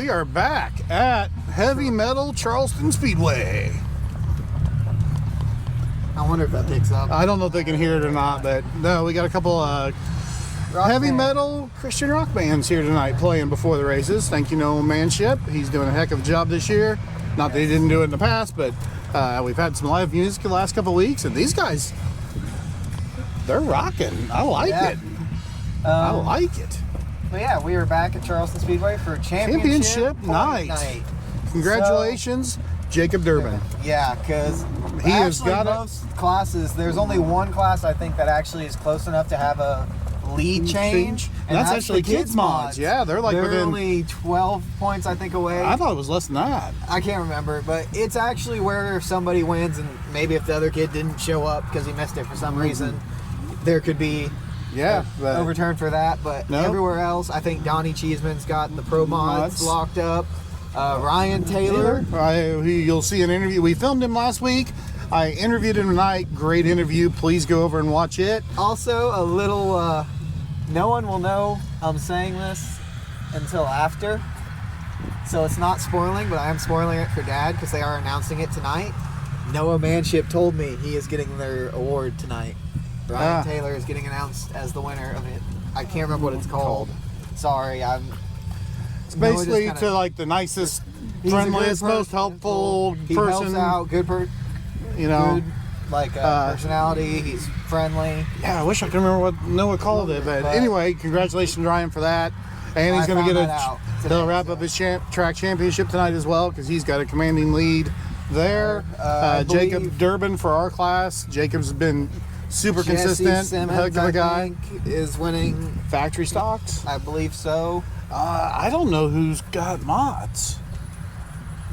we are back at Heavy Metal Charleston Speedway. I wonder if that picks up. I don't know if they can hear it or not, but no, we got a couple heavy metal Christian rock bands here tonight playing before the races. Thank you, No Manship. He's doing a heck of a job this year. Not that he didn't do it in the past, but we've had some live music the last couple of weeks, and these guys, they're rocking. I like it. I like it. But yeah, we are back at Charleston Speedway for championship night. Congratulations, Jacob Durbin. Yeah, because he has got most classes, there's only one class I think that actually is close enough to have a lead change. And that's actually kids mods. Yeah, they're within only 12 points I think away. I thought it was less than that. I can't remember, but it's actually where if somebody wins and maybe if the other kid didn't show up because he missed it for some reason, there could be overturned for that. But everywhere else, I think Donnie Cheeseman's got the pro mods locked up. Ryan Taylor. You'll see an interview. We filmed him last week. I interviewed him tonight. Great interview. Please go over and watch it. Also, a little, no one will know I'm saying this until after. So it's not spoiling, but I am spoiling it for Dad because they are announcing it tonight. Noah Manship told me he is getting their award tonight. Ryan Taylor is getting announced as the winner of it. I can't remember what it's called. Sorry, It's basically to like the nicest, friendliest, most helpful person. He helps out, good personality. He's friendly. Yeah, I wish I could remember what Noah called it, but anyway, congratulations, Ryan, for that. And he's going to get he'll wrap up his track championship tonight as well because he's got a commanding lead there. Jacob Durbin for our class. Jacob's been super consistent. Heck of a guy. Is winning factory stocks. I believe so. I don't know who's got mods.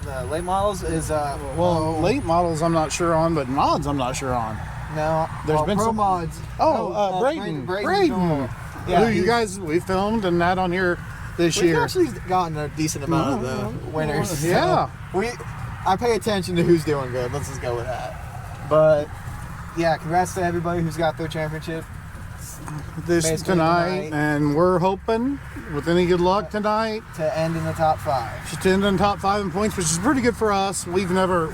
The late models is late models I'm not sure on, but mods I'm not sure on. No, there's been pro some mods. Braden. Yeah, who you guys we filmed and that on here this year. We've actually gotten a decent amount of the winners. Yeah, so I pay attention to who's doing good. Let's just go with that. But yeah, congrats to everybody who's got their championship tonight, and we're hoping, with any good luck tonight, to end in the top 5. To end in the top 5 in points, which is pretty good for us. We've never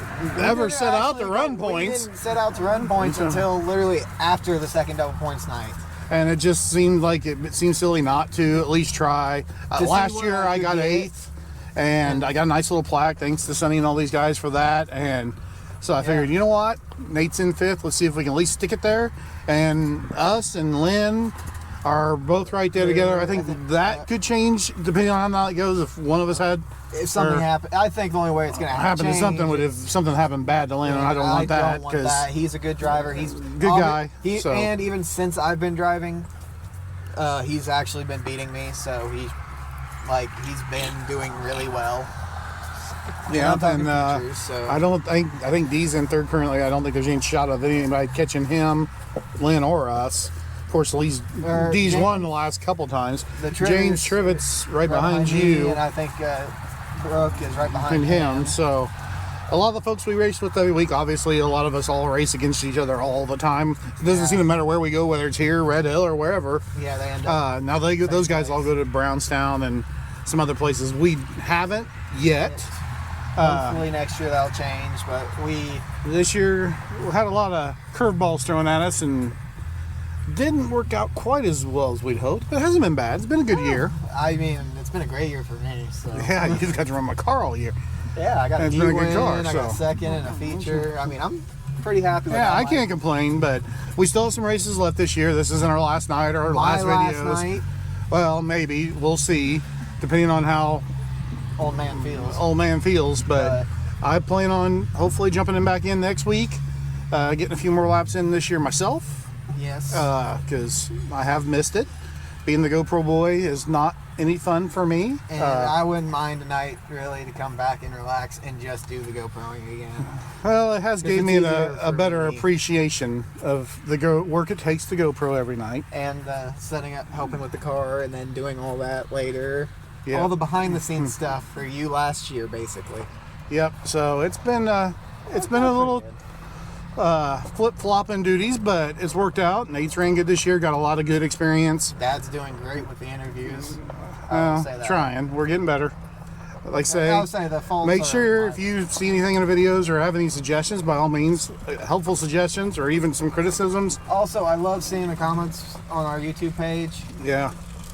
set out to run points. We didn't set out to run points until literally after the second double points night. And it just seemed like it seemed silly not to at least try. Last year I got 8th, and I got a nice little plaque thanks to Sonny and all these guys for that. And so I figured, you know what? Nate's in 5th. Let's see if we can at least stick it there. And us and Lynn are both right there together. I think that could change depending on how it goes. If one of us had, if something happened, I think the only way it's going to happen to something would if something happened bad to Lynn. And I don't want that because he's a good driver. He's a good guy. And even since I've been driving, he's actually been beating me. So he's been doing really well. Yeah, and I think Dee's in 3rd currently. I don't think there's any shot of anybody catching him, Lynn or us. Of course, Dee's won the last couple times. James Trivett's right behind you, and I think Brooke is right behind him. So a lot of the folks we race with every week, obviously, a lot of us all race against each other all the time. It doesn't seem to matter where we go, whether it's here, Red Hill, or wherever. Yeah, they end up. Now those guys all go to Brownstown and some other places. We haven't yet. Hopefully next year that'll change, but this year we had a lot of curveballs thrown at us and didn't work out quite as well as we'd hoped, but it hasn't been bad. It's been a good year. I mean, it's been a great year for me. So yeah, you just got to run my car all year. Yeah, I got a good car. I got 2nd and a feature. I mean, I'm pretty happy with that. I can't complain, but we still have some races left this year. This isn't our last night or our last videos. Night. Well, maybe. We'll see, depending on how old man feels, but I plan on hopefully jumping in back in next week, getting a few more laps in this year myself. Yes. Because I have missed it. Being the GoPro boy is not any fun for me. And I wouldn't mind tonight really to come back and relax and just do the GoProing again. Well, it has gave me a better appreciation of the work it takes to GoPro every night. And setting up, helping with the car, and then doing all that later. Yeah. All the behind-the-scenes stuff for you last year, basically. Yep. So it's been a little flip-flopping duties, but it's worked out. Nate's ran good this year. Got a lot of good experience. Dad's doing great with the interviews. I will say that. Trying. We're getting better. like I say, I would say the falls make are sure my- if you see anything in the videos or have any suggestions, by all means, helpful suggestions or even some criticisms. Also, I love seeing the comments on our YouTube page. Yeah.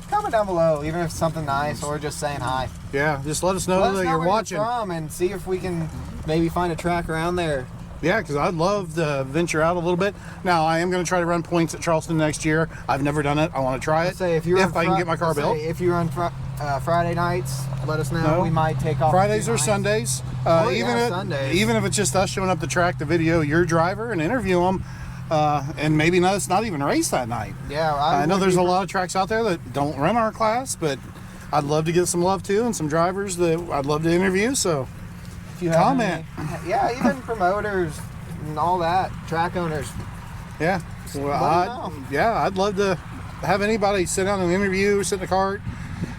Comment down below, even if it's something nice or just saying hi. Yeah, just let us know Let us that know you're where watching. You're from and see if we can maybe find a track around there. Yeah, because I'd love to venture out a little bit. Now, I am going to try to run points at Charleston next year. I've never done it. I want to try it. Say if you're I can get my car built. If you're on Friday nights, let us know. No. We might take off. Fridays or Sundays. Sundays. Even if it's just us showing up to track the video your driver and interview them, and maybe it's not even race that night. Yeah, I know there's a lot of tracks out there that don't run our class, but I'd love to get some love too, and some drivers that I'd love to interview. So if you have comment. Yeah, even promoters and all that, track owners. Yeah, well, I'd love to have anybody sit down and interview, sit in the cart.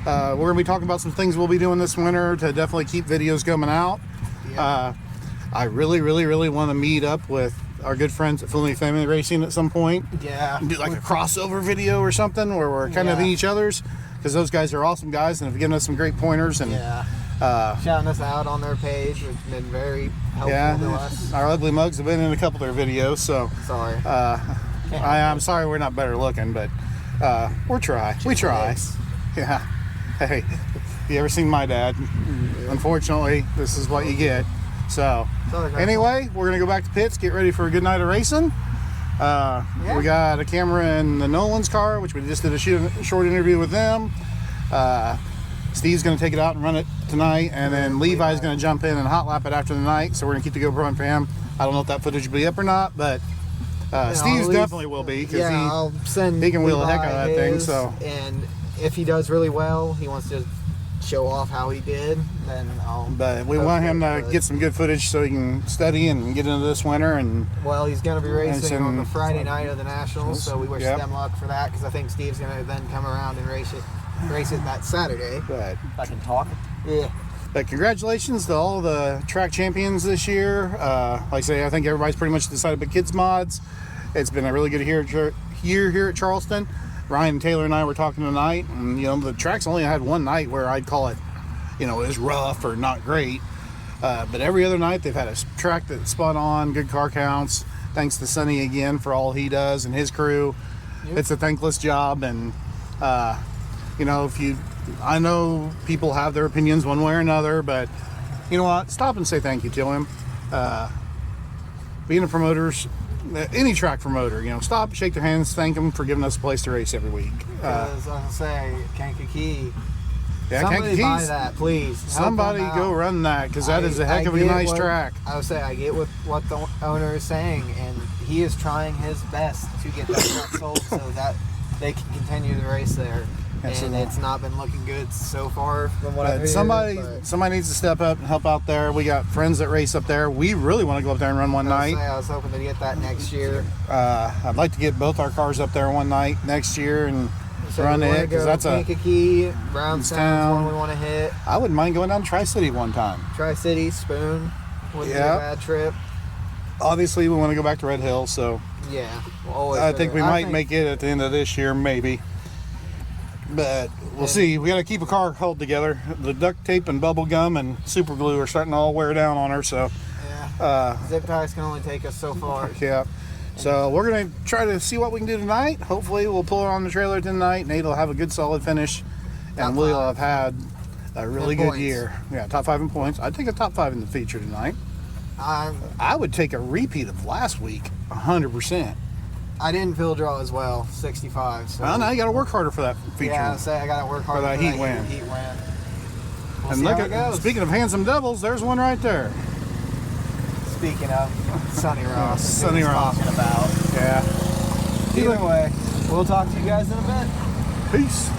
We're gonna be talking about some things we'll be doing this winter to definitely keep videos coming out. Yeah. I really want to meet up with our good friends at Fluently Family Racing at some point. Yeah. And do like a crossover video or something where we're kind of in each other's, because those guys are awesome guys and have given us some great pointers and shouting us out on their page, which has been very helpful to us. Our ugly mugs have been in a couple of their videos, so Sorry. I'm sorry we're not better looking, but we try. Yeah. Hey, you ever seen my dad? Unfortunately, this is what you get. So anyway, we're gonna go back to pits, get ready for a good night of racing. We got a camera in the Nolan's car, which we just did a short interview with them. Steve's gonna take it out and run it tonight, and then Levi's gonna jump in and hot lap it after the night. So we're gonna keep the GoPro on for him. I don't know if that footage will be up or not, but Steve's definitely will be, because I'll send he can wheel the heck out of that thing. his, So and if he does really well, he wants to show off how he did, then I'll. But we want him to get some good footage so he can study and get into this winter. And well, he's going to be racing on the some- Friday night of the Nationals, so we wish them luck for that, because I think Steve's going to then come around and race it that Saturday. but If I can talk. Yeah. But congratulations to all the track champions this year. Like I say, I think everybody's pretty much decided but kids mods. It's been a really good year here at Charleston. Ryan Taylor and I were talking tonight, and the track's only had one night where I'd call it, it was rough or not great. But every other night they've had a track that's spot on, good car counts. Thanks to Sonny again for all he does and his crew. Yep. It's a thankless job, and I know people have their opinions one way or another, but you know what? Stop and say thank you to him. Being a promoter's, any track promoter, stop, shake their hands, thank them for giving us a place to race every week. Because I say, Kankakee. Yeah, Somebody buy Kankakee's, that, please. Help somebody them out. go run that, because that is a heck of a nice track. I would say I get what the owner is saying, and he is trying his best to get that track sold so that they can continue the race there. And it's not been looking good so far from what I've heard. Somebody needs to step up and help out there. We got friends that race up there. We really want to go up there and run one night. I was hoping to get that next year. I'd like to get both our cars up there one night next year and run it, because that's Kankakee, Brownstown's one we want to hit. I wouldn't mind going down to Tri-City one time. Tri-City, Spoon, wouldn't be a bad trip. Obviously, we want to go back to Red Hill, so yeah, I think we might make it at the end of this year, maybe. But we'll see. We got to keep a car held together. The duct tape and bubble gum and super glue are starting to all wear down on her. So zip ties can only take us so far. Yeah. So we're gonna try to see what we can do tonight. Hopefully, we'll pull her on the trailer tonight. Nate will have a good, solid finish, and we'll have had a really good year. Yeah, top 5 in points. I'd take a top 5 in the feature tonight. I would take a repeat of last week, 100%. I didn't field draw as well, 65. So. Well, now you got to work harder for that feature. Yeah, I got to work harder for that heat win. We'll and see look how it goes. Speaking of handsome devils, there's one right there. Speaking of Sonny Ross, Sonny Ross talking about. Yeah. Either way, we'll talk to you guys in a bit. Peace.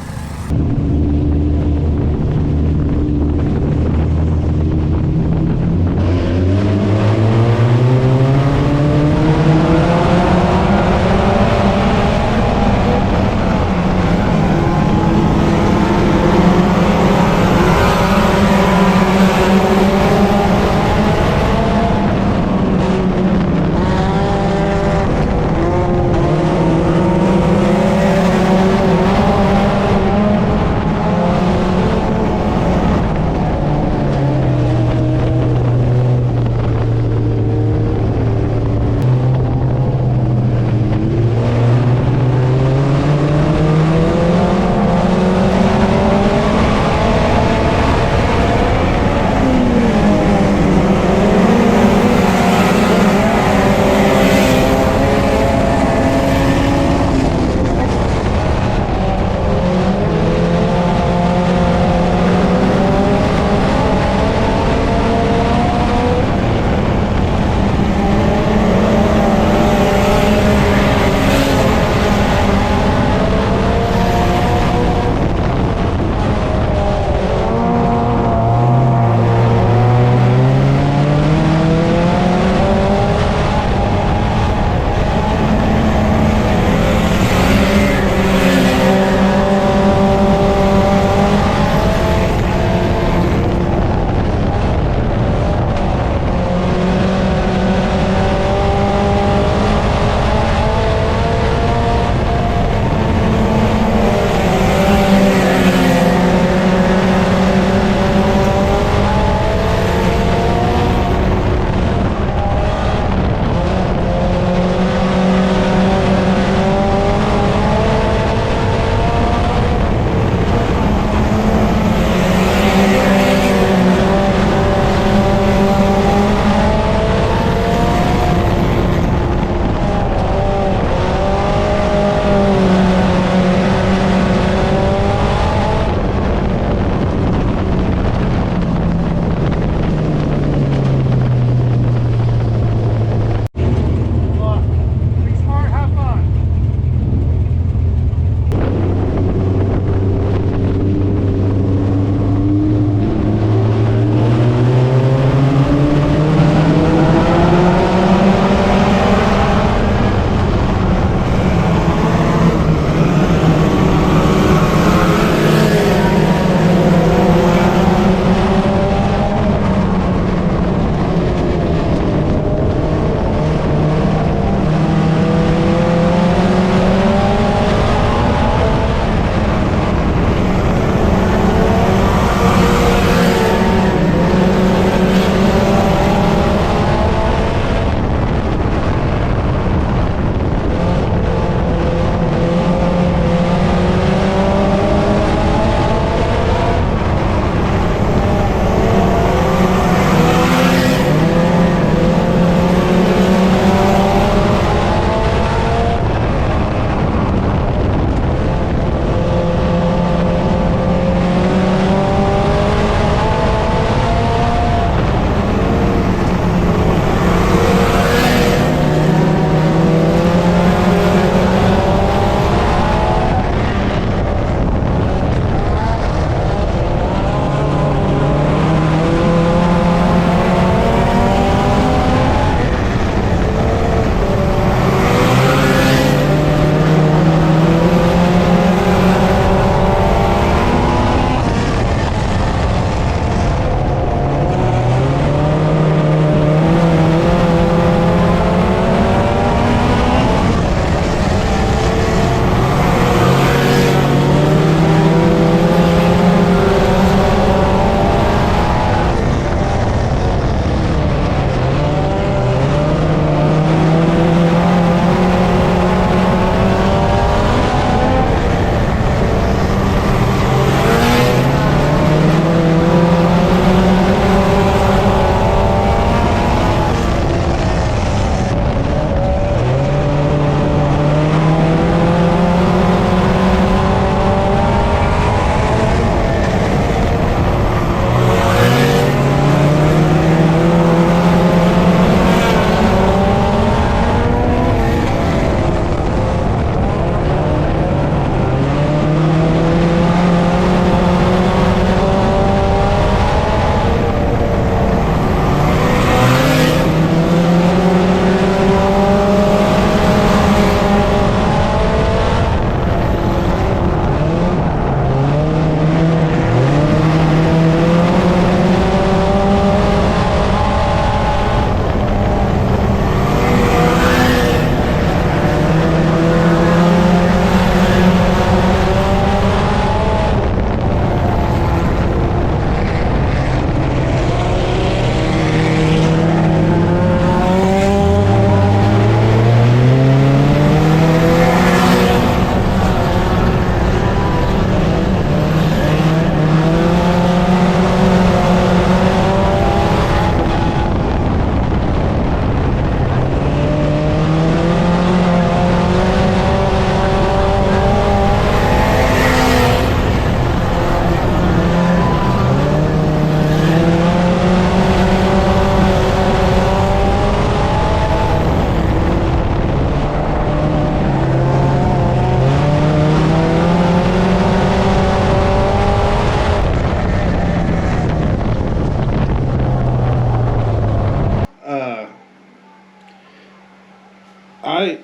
I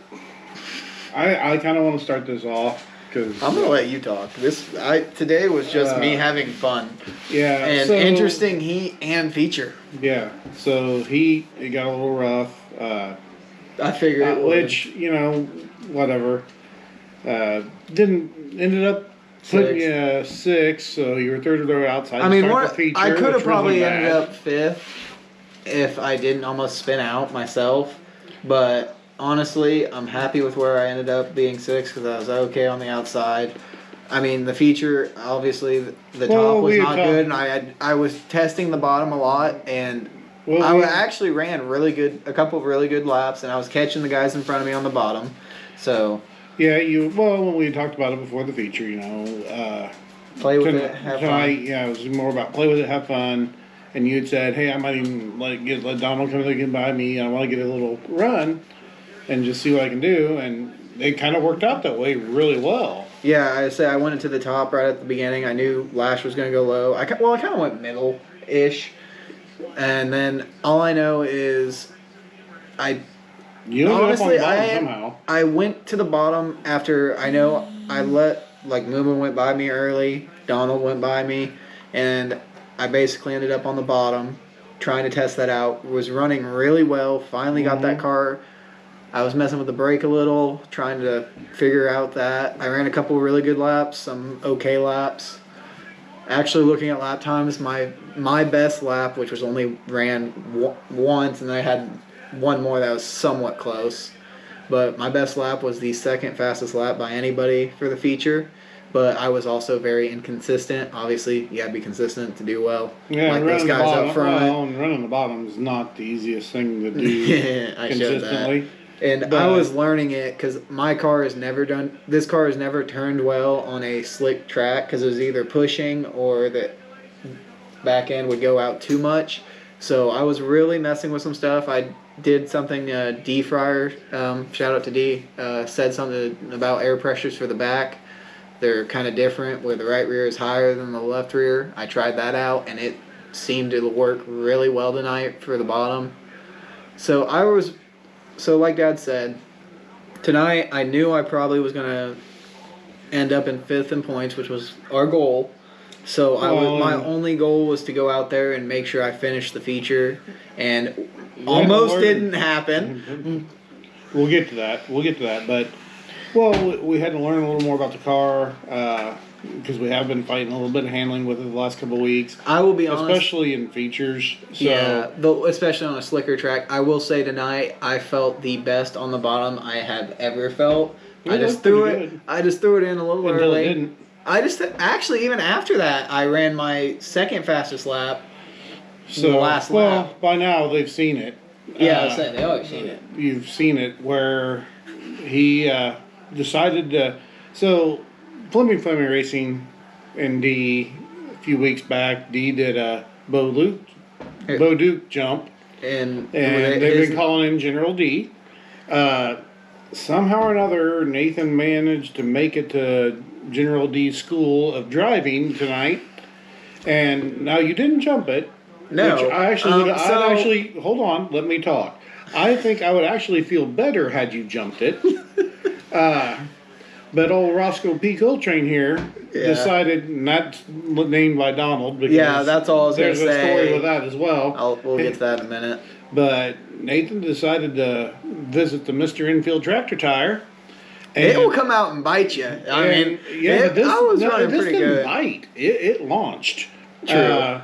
kind of want to start this off because I'm gonna let you talk. Today was just me having fun. Yeah, And so, interesting heat and feature. Yeah, so it got a little rough. I figured it would. Which, whatever. Ended up putting you 6, so you were third row outside. I mean, feature, I could have probably really ended up 5th if I didn't almost spin out myself. But honestly, I'm happy with where I ended up being 6th because I was okay on the outside. I mean, the feature, obviously, the top was not good, and I was testing the bottom a lot, and I actually ran a couple of really good laps, and I was catching the guys in front of me on the bottom. So yeah, when we talked about it before the feature, play with it, have fun. Yeah, it was more about play with it, have fun. And you had said, hey, I might even let Donald come in by me. I want to get a little run and just see what I can do. And it kind of worked out that way really well. Yeah, I went into the top right at the beginning. I knew Lash was going to go low. I kind of went middle-ish. And then all I know is You ended up on the bottom somehow. I went to the bottom after I let Moomin went by me early. Donald went by me. And I basically ended up on the bottom trying to test that out. Was running really well. Finally got that car. I was messing with the brake a little, trying to figure out that. I ran a couple really good laps, some okay laps. Actually, looking at lap times, my best lap, which was only ran once, and I had one more that was somewhat close. But my best lap was the second fastest lap by anybody for the feature. But I was also very inconsistent. Obviously, you gotta be consistent to do well. Yeah, like those guys up front. Well, and running the bottom is not the easiest thing to do consistently. And I was learning it because this car has never turned well on a slick track because it was either pushing or the back end would go out too much. So I was really messing with some stuff. I did something, D Fryer, shout out to D, said something about air pressures for the back. They're kind of different where the right rear is higher than the left rear. I tried that out and it seemed to work really well tonight for the bottom. So like Dad said, tonight I knew I probably was going to end up in 5th in points, which was our goal. So my only goal was to go out there and make sure I finished the feature, and almost didn't happen. We'll get to that. But, we had to learn a little more about the car because we have been fighting a little bit of handling with it the last couple of weeks. I will be honest. Especially in features. So. Yeah, especially on a slicker track. I will say tonight I felt the best on the bottom I have ever felt. I just threw it in a little Until early. It didn't. Actually, even after that, I ran my second fastest lap. The last lap. Well, by now they've seen it. Yeah, I was saying they always seen it. You've seen it where he decided to. So, Fleming Racing and D a few weeks back, D did a Bo Duke jump, and they've been calling him General D. Somehow or another, Nathan managed to make it to General D's School of Driving tonight, and now you didn't jump it. No, which I actually hold on, let me talk. I think I would actually feel better had you jumped it. But old Roscoe P. Coltrane here decided, not named by Donald, because that's all I was going to say. There's a story with that as well. We'll get to that in a minute. But Nathan decided to visit the Mr. Infield Tractor Tire. It will come out and bite you. I was running pretty good. Bite. It launched. True.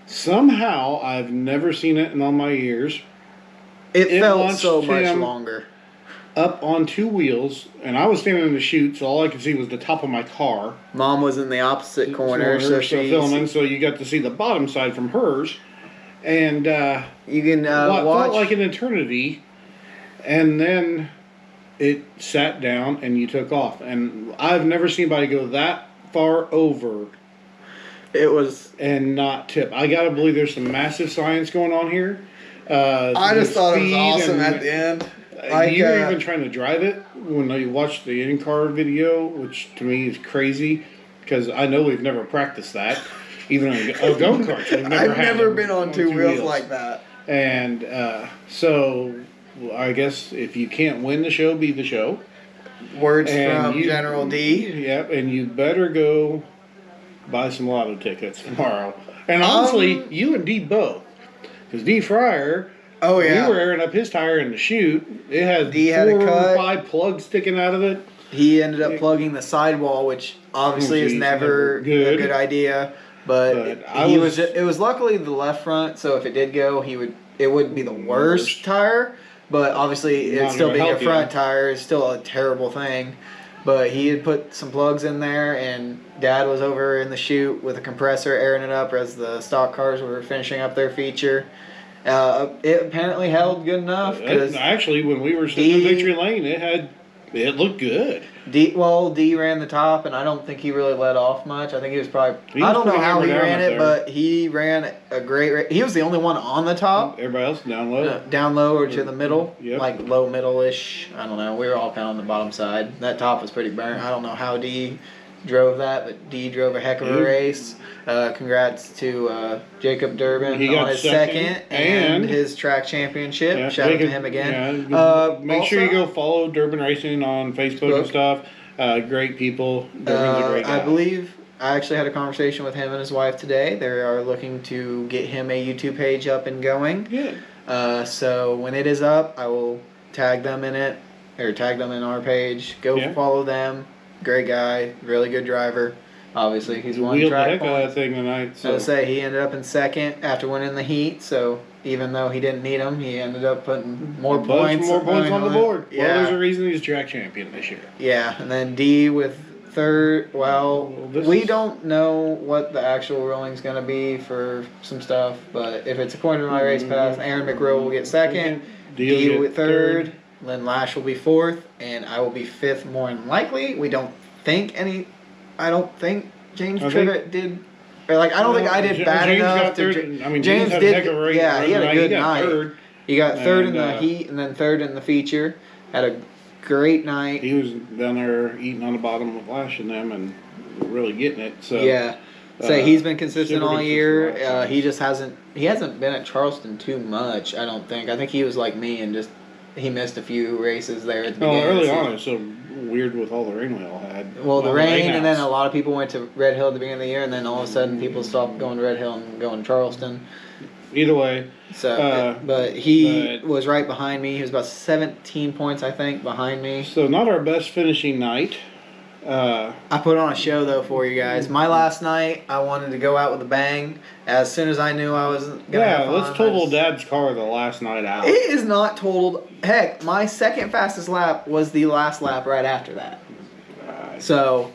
Somehow, I've never seen it in all my years. It felt so much longer. Up on 2 wheels, and I was standing in the chute, so all I could see was the top of my car. Mom was in the opposite corner, so filming, so you got to see the bottom side from hers. And you can watch. Felt like an eternity, and then it sat down and you took off. And I've never seen anybody go that far over. It was and not tip. I gotta believe there's some massive science going on here. I just thought it was awesome at the end. You were even trying to drive it when you watched the in-car video, which to me is crazy because I know we've never practiced that. Even on go-karts, I've never been on two wheels like that. And so I guess if you can't win the show, be the show. Words from General D. Yep, and you better go buy some lotto tickets tomorrow. And honestly, you and D both. Because D Fryer, oh yeah, we were airing up his tire in the chute. It had D 4 had a or cut. 5 plugs sticking out of it. He ended up plugging the sidewall, which obviously is never a good idea. But it was luckily the left front, so if it did go, it wouldn't be the worst tire. But obviously, it still being a front tire is still a terrible thing. But he had put some plugs in there, and Dad was over in the chute with a compressor airing it up as the stock cars were finishing up their feature. It apparently held good enough. Actually, when we were sitting in Victory Lane, it looked good. D ran the top, and I don't think he really let off much. I think he was probably... I don't know how he ran it, but he ran a great race. He was the only one on the top. Everybody else down low. Down low or to the middle. Yep. Like low middle-ish. I don't know. We were all kind of on the bottom side. That top was pretty burnt. I don't know how D drove that, but D drove a heck of a race. Congrats to Jacob Durbin on his second and his track championship. Yeah, shout out to him again. Yeah, make sure you go follow Durbin Racing on Facebook and stuff. Great people. Durbin's a great guy. I believe I actually had a conversation with him and his wife today. They are looking to get him a YouTube page up and going. Good. So when it is up, I will tag them in it, or tag them in our page. Go follow them. Great guy, really good driver. Obviously, he's won track points. That thing tonight. So. I would say he ended up in second after winning the heat. So even though he didn't need them, he ended up putting more points. More points on the board. Yeah. Well, there's a reason he's track champion this year. Yeah, and then D with third. Well, we don't know what the actual ruling's going to be for some stuff, but if it's according to my race pass, Aaron McRow will get second, D with third. Lynn Lash will be fourth, and I will be fifth more than likely. I don't think James Trivet did, or I don't think I did bad enough. James did. Yeah, he had a good night. He got third in the heat and then third in the feature. Had a great night. He was down there eating on the bottom of Lash and them and really getting it. So yeah. He's been consistent all year. He just hasn't been at Charleston too much, I don't think. I think he was like me and just he missed a few races there at the beginning. Early on, it's so weird with all the rain we all had. Well, the rain, and then a lot of people went to Red Hill at the beginning of the year, and then all of a sudden people stopped going to Red Hill and going to Charleston. Either way. So, but he was right behind me. He was about 17 points, I think, behind me. So not our best finishing night. I put on a show, though, for you guys. My last night, I wanted to go out with a bang. As soon as I knew I was going to have fun. Let's total Dad's car the last night out. It is not totaled. Heck, my second fastest lap was the last lap right after that. So,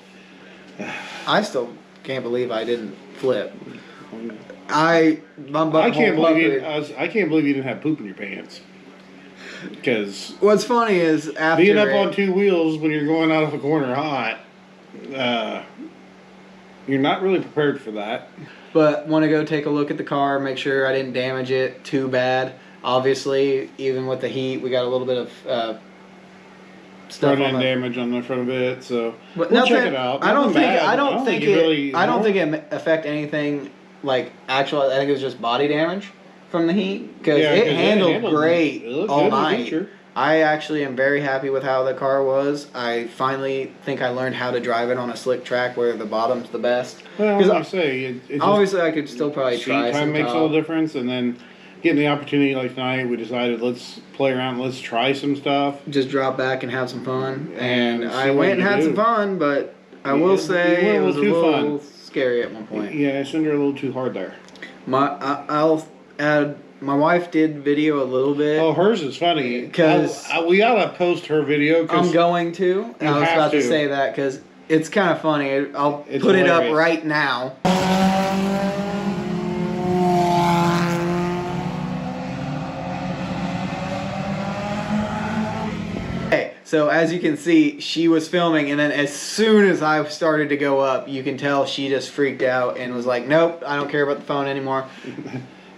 I still can't believe I didn't flip. I can't believe you didn't have poop in your pants. Because what's funny is after being up on two wheels when you're going out of a corner hot, you're not really prepared for that. But want to go take a look at the car, make sure I didn't damage it too bad. Obviously, even with the heat, we got a little bit of stuff front end damage on the front of it. So but we'll check it out. I don't think it affect anything like actual. I think it was just body damage from the heat because it handled great all night. I actually am very happy with how the car was. I finally think I learned how to drive it on a slick track where the bottom's the best. Well, like I say, obviously I could still probably try. Time makes all the difference, and then getting the opportunity like tonight, we decided let's play around, let's try some stuff. Just drop back and have some fun, and I went and had some fun, but I will say it was a little scary at one point. Yeah, I sent her a little too hard there. I'll add. My wife did video a little bit. Oh, hers is funny. Because we ought to post her video. I'm going to. I was about to say that because it's kind of funny. I'll put it up right now. Okay, so as you can see, she was filming, and then as soon as I started to go up, you can tell she just freaked out and was like, "Nope, I don't care about the phone anymore."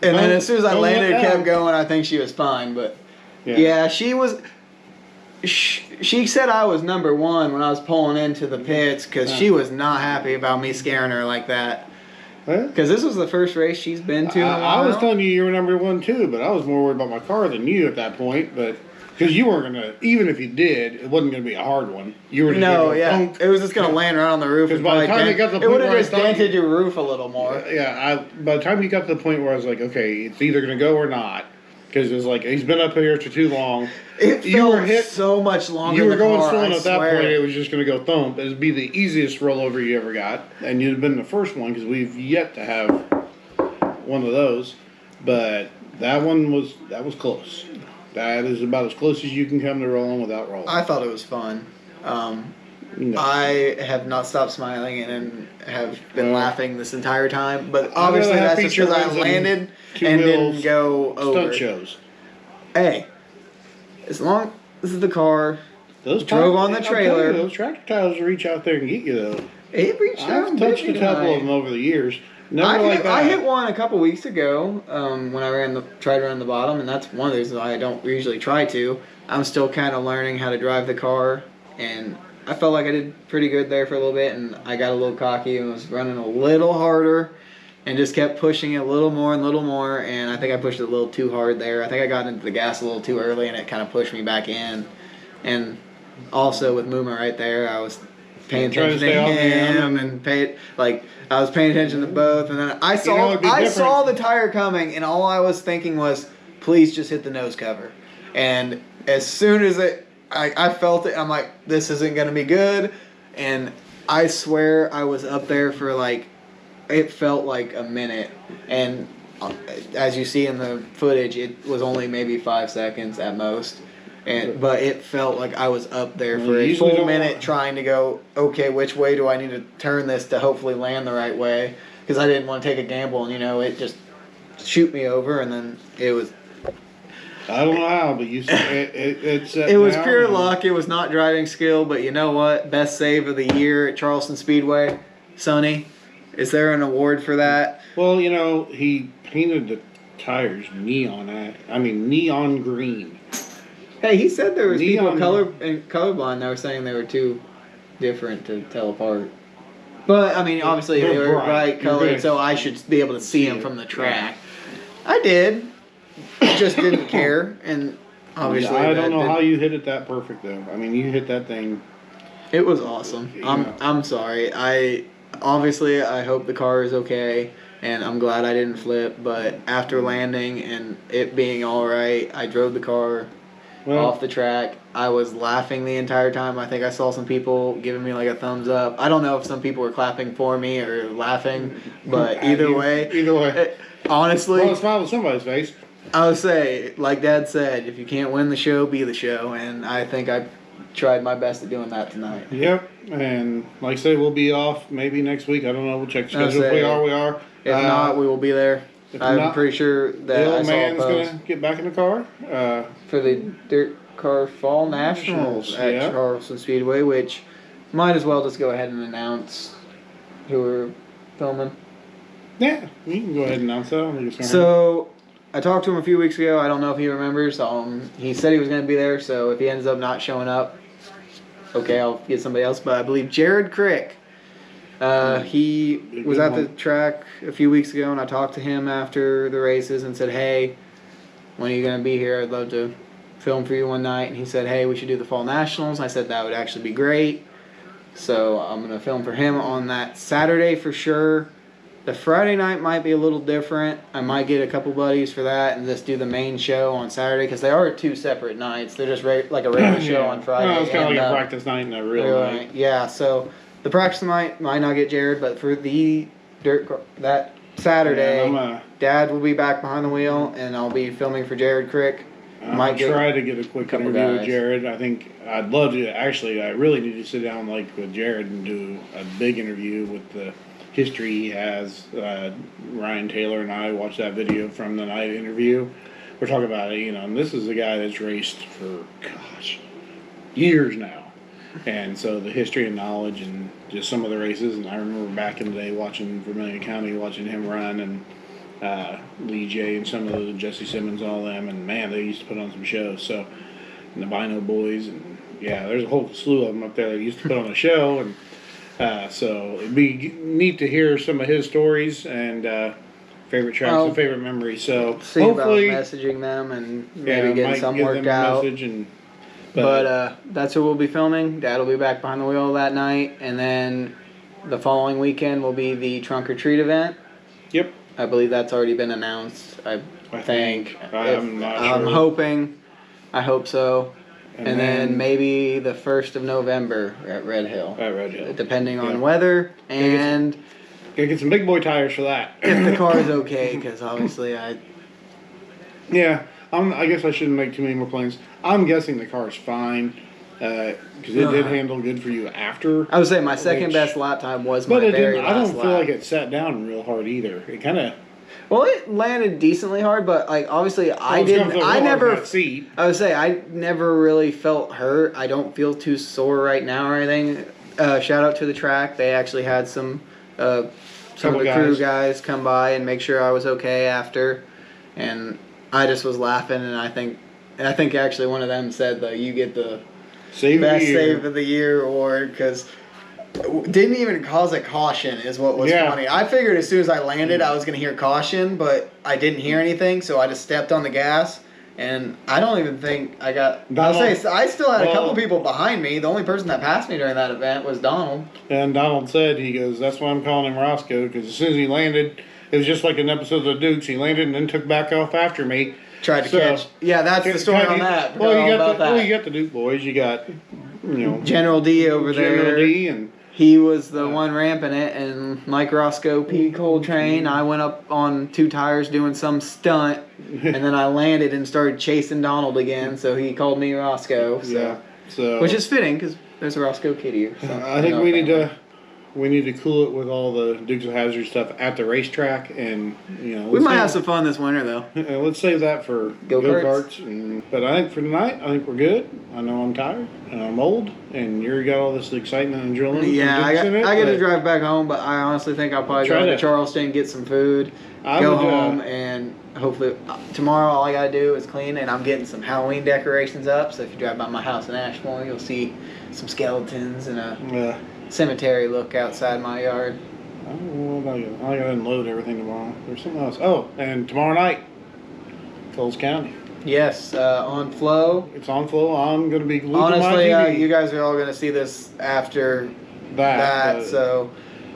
And then as soon as I landed and kept going, I think she was fine. But yeah she was. She said I was number one when I was pulling into the pits because she was not happy about me scaring her like that. Because this was the first race she's been to. I was telling you were number one too, but I was more worried about my car than you at that point. But Because you weren't gonna, even if you did, it wasn't gonna be a hard one. You were just No, gonna go yeah, thunk. it was just gonna land right on the roof. Because by the time it got to the it point would where have I just thought dented your roof a little more. By the time you got to the point where I was like, okay, it's either gonna go or not. Because it was like he's been up here for too long. It felt so much longer. You were in the going car, slow, I and at that swear. point, it was just going to go thump. It would be the easiest rollover you ever got, and you'd have been the first one because we've yet to have one of those. But that was close. That is about as close as you can come to rolling without rolling. I thought it was fun. No. I have not stopped smiling and have been laughing this entire time. But obviously that's just because I landed and didn't go over. Stunt shows. Hey, as long this is the car. Those drove on the trailer. Those tractor tires reach out there and get you though. It reached out. I've touched a couple of them over the years. Never like that. I hit one a couple weeks ago when I tried to run the bottom, and that's one of the reasons why I don't usually try to. I'm still kind of learning how to drive the car, and I felt like I did pretty good there for a little bit, and I got a little cocky and was running a little harder and just kept pushing it a little more, and I think I pushed it a little too hard there. I think I got into the gas a little too early, and it kind of pushed me back in. And also with Mooma right there, I was paying attention to him and I was paying attention to both, and then I saw the tire coming, and all I was thinking was, please just hit the nose cover. And as soon as I felt it, I'm like, this isn't gonna be good. And I swear I was up there for it felt like a minute, and as you see in the footage, it was only maybe 5 seconds at most. But it felt like I was up there for a full minute trying to go, okay, which way do I need to turn this to hopefully land the right way? Because I didn't want to take a gamble, and it just shoot me over, and then it was. I don't know how, but it's. It was pure luck. It was not driving skill, but you know what? Best save of the year at Charleston Speedway, Sonny. Is there an award for that? Well, he painted the tires neon green. Hey, he said there was people colorblind that were saying they were too different to tell apart. But, obviously they were bright colored, so I should be able to see them from the track. I did. Just didn't care, and obviously I don't know how you hit it that perfect, though. You hit that thing. It was awesome. I'm sorry. I hope the car is okay, and I'm glad I didn't flip, but after landing and it being all right, I drove the car off the track. I was laughing the entire time. I think I saw some people giving me a thumbs up. I don't know if some people were clapping for me or laughing, but either way. Honestly. Well, a smile on somebody's face. I would say, like Dad said, if you can't win the show, be the show, and I think I tried my best at doing that tonight. Yep, and like I say, we'll be off maybe next week. I don't know. We'll check the schedule. If we are, we are. If not, we will be there. I'm pretty sure that the old man's going to get back in the car. For the Dirt Car Fall Nationals at Charleston Speedway, which might as well just go ahead and announce who we're filming. Yeah, you can go ahead and announce that. So, I talked to him a few weeks ago. I don't know if he remembers. He said he was going to be there, so if he ends up not showing up, okay, I'll get somebody else. But I believe Jared Crick. He was at the track a few weeks ago, and I talked to him after the races and said, hey, when are you going to be here? I'd love to film for you one night. And he said, hey, we should do the Fall Nationals. I said that would actually be great. So I'm going to film for him on that Saturday for sure. The Friday night might be a little different. I might get a couple buddies for that and just do the main show on Saturday because they are two separate nights. They're just like a regular show on Friday. No, it's kind of like a practice night and a real night. Yeah, so the practice night might not get Jared, but for that Saturday, Dad will be back behind the wheel, and I'll be filming for Jared Crick. I'll try to get a quick interview with Jared. I think I'd love to. Actually, I really need to sit down with Jared and do a big interview with the history he has. Ryan Taylor and I watched that video from the night interview. We're talking about it, and this is a guy that's raced for, years now. And so the history and knowledge and just some of the races. And I remember back in the day watching Vermilion County, watching him run and Lee J and some of the Jesse Simmons and all them. And, man, they used to put on some shows. So, and the Bino Boys. And, yeah, there's a whole slew of them up there that used to put on a show. And so it'd be neat to hear some of his stories and favorite tracks and favorite memories. So See hopefully, about messaging them and maybe getting might some give worked them a out. message and, But that's who we'll be filming. Dad will be back behind the wheel that night, and then the following weekend will be the trunk or treat event. Yep. I believe that's already been announced. I think. I'm not sure. I'm hoping. I hope so. And then maybe the 1st of November at Red Hill. At Red Hill. Depending on weather and gotta get some big boy tires for that. if the car is okay, because obviously Yeah, I guess I shouldn't make too many more plans. I'm guessing the car's fine because it did handle good for you after. I would say my second best lap time was my But it very didn't. last I don't lap. feel like it sat down real hard either. It kind of. Well, it landed decently hard, but like obviously I it's gonna didn't. feel I hard never. in that seat. I would say I never really felt hurt. I don't feel too sore right now or anything. Shout out to the track. They actually had some of the crew guys come by and make sure I was okay after, and I just was laughing. And I think actually one of them said that you get the best save of the year award because. Didn't even cause a caution is what was funny. I figured as soon as I landed I was going to hear caution, but I didn't hear anything, so I just stepped on the gas, and I don't even think I got... I still had a couple people behind me. The only person that passed me during that event was Donald. And Donald said, he goes, that's why I'm calling him Roscoe, because as soon as he landed, it was just like an episode of The Dukes. He landed and then took back off after me. Tried to catch... Yeah, that's the story on that. Well, you got the Duke boys. You got, General D over there. General D and... He was the one ramping it, and Mike Roscoe, P. Coltrane. I went up on 2 tires doing some stunt, and then I landed and started chasing Donald again, so he called me Roscoe. So which is fitting, because there's a Roscoe kid here. So I think we need to cool it with all the Dukes of Hazzard stuff at the racetrack, and we might have some fun this winter though. Let's save that for go-karts. But I think for tonight, I think we're good. I know I'm tired and I'm old, and you got all this excitement and adrenaline. Yeah, I get to drive back home, but I honestly think I'll probably go to Charleston, get some food, go home, and hopefully tomorrow all I gotta do is clean, and I'm getting some Halloween decorations up. So if you drive by my house in Ashmore, you'll see some skeletons and a cemetery look outside my yard. I gotta unload everything tomorrow. There's something else. Oh, and tomorrow night, Coles County. Yes, on Flow. It's on Flow. I'm gonna be glued honestly, to my TV. You guys are all gonna see this after that. So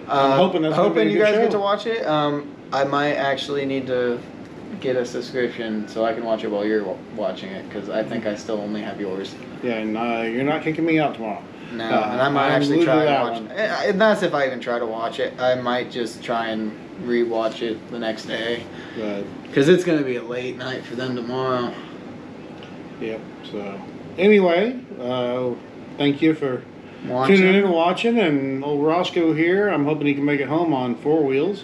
I'm hoping you guys get to watch it. I might actually need to get a subscription so I can watch it while you're watching it, because I think I still only have yours. Yeah, and you're not kicking me out tomorrow. No, and I might actually try to watch it. And that's if I even try to watch it. I might just try and rewatch it the next day. Because it's going to be a late night for them tomorrow. Yep, so anyway, thank you for tuning in and watching. And old Roscoe here, I'm hoping he can make it home on 4 wheels.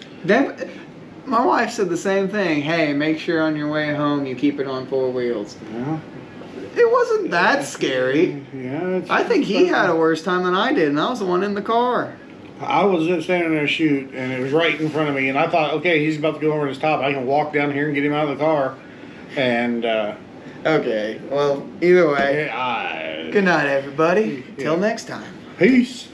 My wife said the same thing. Hey, make sure on your way home you keep it on 4 wheels. Yeah. It wasn't that scary. Yeah. I think he had a worse time than I did, and I was the one in the car. I was just standing there shoot, and it was right in front of me, and I thought, okay, he's about to go over his top. I can walk down here and get him out of the car. And okay, well, either way. Good night, everybody. Till next time. Peace.